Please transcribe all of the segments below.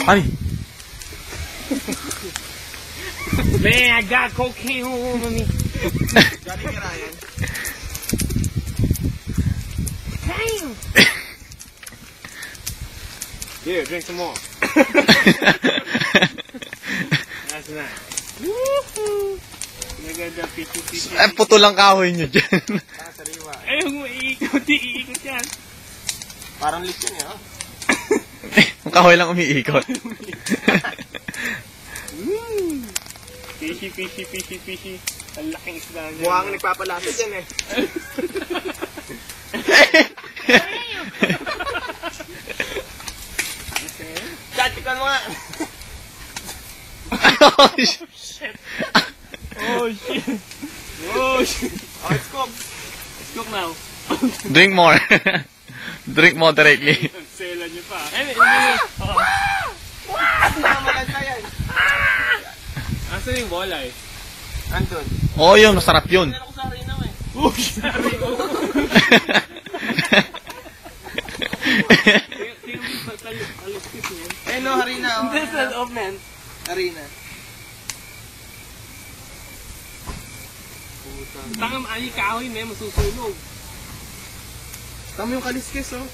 Ay! Man, I got cocaine all over me. Galing ka Ryan. Damn! Here, drink some more. That's nice. Woohoo! Naganda, pichi-pichi. Ay, puto lang kahoy nyo dyan. Sariwa. Ay, huwag mo iikot, iikot yan. Parang lit yan, ha? Ang kahoy lang umiikot. Fishy, fishy, fishy, fishy. Ang laking isda niya. Mukhang nagpapalapit yan, eh. Tatikan mo nga. Oh, shit. Oh, shit. Oh, shit. Oh, it's cooked. Let's cook now. Drink more. Drink moderately. Sela niyo pa. Ay, Maganda yan. asan yung walleye? Andun. Oh, yun. Masarap yun. Meron ko sa harinaw, eh. Oh, sorry. Tingnan mo sa taluskis niyan. Eh, no, harina, oh. This is of man. Harina. Takam ani kahoy, may masusunog. Tama yung kaliskis, oh.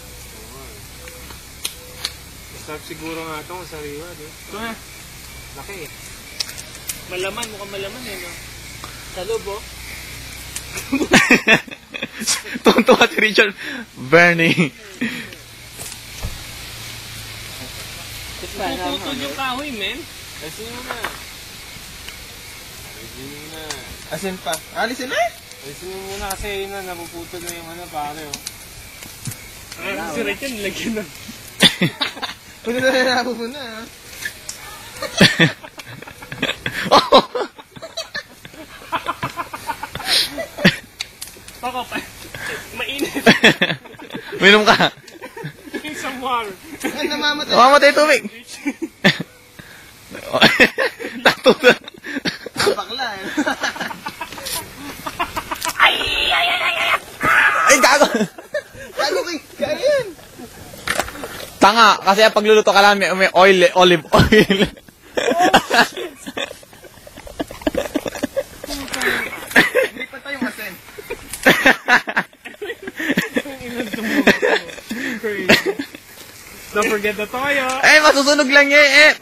Sarap siguro nga ito kung sariwa, di? Ito na. Laki eh. Malaman, mukhang malaman eh, no? Sa loob, oh. Tuntua si Richard. Bernie. Puputol yung kahoy, men. Alisin mo na. Alisin mo na. Asin pa? Alisin na? Alisin mo muna kasi yun na, napuputol na yung ano, pare, oh. Si Richard, nilagyan na. Pwede na rin ako muna, ha? Oh. Baka pa. Mainit. Minom ka. Drink some water. Ay, namamatay. Namamatay tubig. Tato na. Bakla, eh. Ay, gago. Gago kay... Kaya yan. Tanga, kasi ang pagluluto ka lang may oil, olive oil. Hindi pa tayo masin. Don't forget the toyo. Eh, masusunog lang yan eh.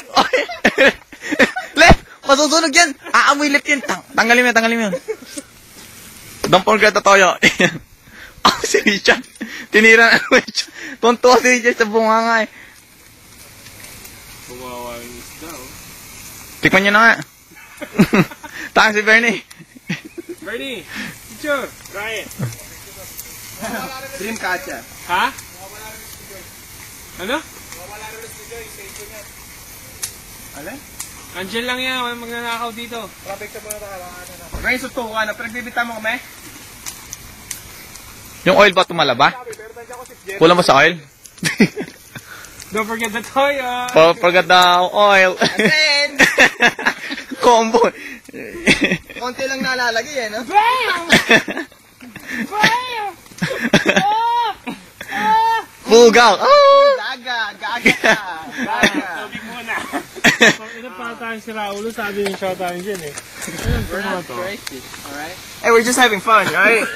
Left, masusunog yan. Aamoy left yan. Tanggalin mo yun. Don't forget the toyo. Oh, si Richard. Tinira na ako. Tuntua si Richard sa bunganga eh. Kawawa yung isda, oh. Tikman nyo na nga. Tanga si Bernie. Bernie, teacher, try it. Dream catcher. Ha? Ano? Alin? Andiyan lang yan, walang magnanakaw dito. Ngayon sutukan na. Pinagbibita mo kami? Yung oil ba tumalaba? Kulang mo sa oil? Don't forget the toyo. Forgot the oil. Asin! Combo. Konti lang nalalagay, eh, no? Bam! Bam! Bugaw. Oh! Gaga! Gaga ka! Gaga! Tubig muna. Ito pa tayo si Raulo, sabi yung shot tayo dyan eh. We're not crazy, alright? Hey, we're just having fun, right?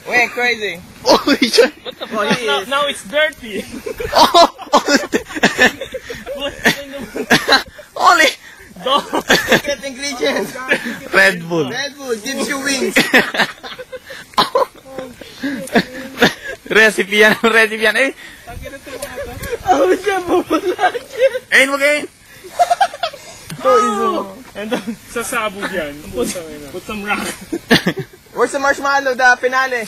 We ain't crazy. Oh, Richard. What the fuck? Now it's dirty. Oh! Oli! Secret ingredients. Red Bull. Red Bull gives you wings. Recipe yan. Eh. Oh, siya bubula dyan. Ayun mo kayo. And then, sa sabog yan. Put some rock. Where's the marshmallow, the finale?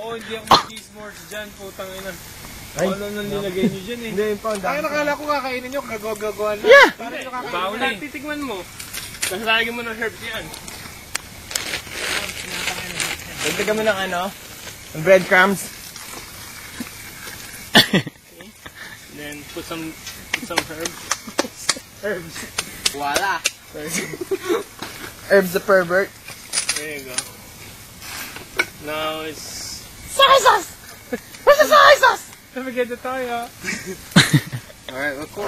Oh, hindi ako mag-cheesemores dyan, putang ina. Ano nang nilagay nyo dyan eh. Hindi, yung pound. Ay, nakala ko kakainin nyo, kagawagawa na. Yeah. Paano nyo kakainin? Bawal eh. Titigman mo. Nasalagyan mo ng herbs yan. Dagdagan mo ng ano? Ng breadcrumbs. Then, put some herbs. Herbs. Voila. Herbs the pervert. There you go. Now it's... Soy sauce! Where's the soy sauce? Don't forget the toyo. Alright, well, cool.